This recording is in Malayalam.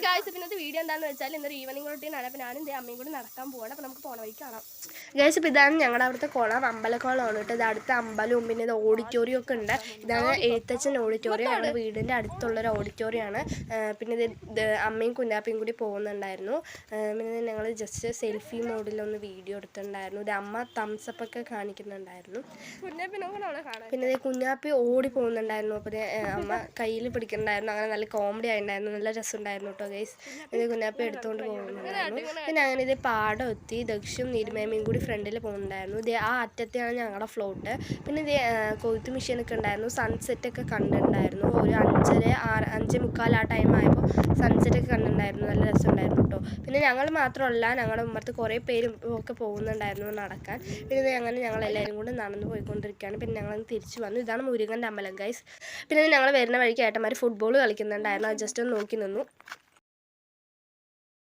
ഗായ്സ് ഇന്നത്തെ വീഡിയോ എന്താണെന്ന് വെച്ചാൽ ഇന്നൊരു ഈവനിങ് റൂട്ടീനാണ്. അപ്പോൾ ഞാനും അമ്മയും കൂടി നടക്കാൻ പോകണം. അപ്പോൾ നമുക്ക് പോണ വഴിക്ക് കാണാം. ഗായ്സ് ഇപ്പോൾ ഇതാണ് ഞങ്ങളുടെ അവിടുത്തെ കുളം, അമ്പലക്കുളമാണ് കേട്ടോ. ഇത് അടുത്ത അമ്പലവും പിന്നെ ഇത് ഓഡിറ്റോറിയം ഒക്കെ ഉണ്ട്. ഇതാണ് എഴുത്തച്ഛൻ ഓഡിറ്റോറിയം, ഞങ്ങളുടെ വീടിൻ്റെ അടുത്തുള്ളൊരു ഓഡിറ്റോറിയമാണ്. പിന്നെ ഇത് അമ്മയും കുഞ്ഞാപ്പയും കൂടി പോകുന്നുണ്ടായിരുന്നു. പിന്നെ ഞങ്ങൾ ജസ്റ്റ് സെൽഫി മോഡിലൊന്ന് വീഡിയോ എടുത്തിട്ടുണ്ടായിരുന്നു. ഇത് അമ്മ തംസപ്പ് ഒക്കെ കാണിക്കുന്നുണ്ടായിരുന്നു. പിന്നെ ഇത് കുഞ്ഞാപ്പി ഓടി പോകുന്നുണ്ടായിരുന്നു. അപ്പോൾ അമ്മ കയ്യിൽ പിടിക്കുന്നുണ്ടായിരുന്നു. അങ്ങനെ നല്ല കോമഡി ആയിട്ടുണ്ടായിരുന്നു, നല്ല രസമുണ്ടായിരുന്നു കേട്ടോ ഗൈസ്. ഇത് കുഞ്ഞാപ്പി എടുത്തുകൊണ്ട് പോകുന്നുണ്ടായിരുന്നു. പിന്നെ അങ്ങനെ ഇത് പാടം എത്തി, ദക്ഷും നീരുമേമയും കൂടി ഫ്രണ്ടിൽ പോകുന്നുണ്ടായിരുന്നു. ഇത് ആ അറ്റത്തെയാണ് ഞങ്ങളുടെ ഫ്ലോട്ട്. പിന്നെ ഇത് കൊയ്ത്ത് മെഷീനൊക്കെ ഉണ്ടായിരുന്നു. സൺസെറ്റൊക്കെ കണ്ടിട്ടുണ്ടായിരുന്നു. ഒരു 5:45 ആ ടൈം ആയപ്പോൾ സൺസെറ്റൊക്കെ കണ്ടിട്ടുണ്ടായിരുന്നു. നല്ല രസമുണ്ടായിരുന്നു കേട്ടോ. പിന്നെ ഞങ്ങൾ മാത്രമല്ല, ഞങ്ങളുടെ മുമ്പത്ത് കുറേ പേരും ഒക്കെ പോകുന്നുണ്ടായിരുന്നു നടക്കാൻ. പിന്നെ ഇത് അങ്ങനെ ഞങ്ങളെല്ലാവരും കൂടി നടന്നു പോയിക്കൊണ്ടിരിക്കുകയാണ്. പിന്നെ ഞങ്ങൾ തിരിച്ചു വന്നു. ഇതാണ് മുരുകൻ്റെ അമ്പലം ഗൈസ്. പിന്നെ ഞങ്ങൾ വരുന്ന വഴിക്ക് ഏട്ടന്മാർ ഫുട്ബോൾ കളിക്കുന്നുണ്ടായിരുന്നു. അത് ജസ്റ്റ് ഒന്ന് നോക്കി നിന്നു.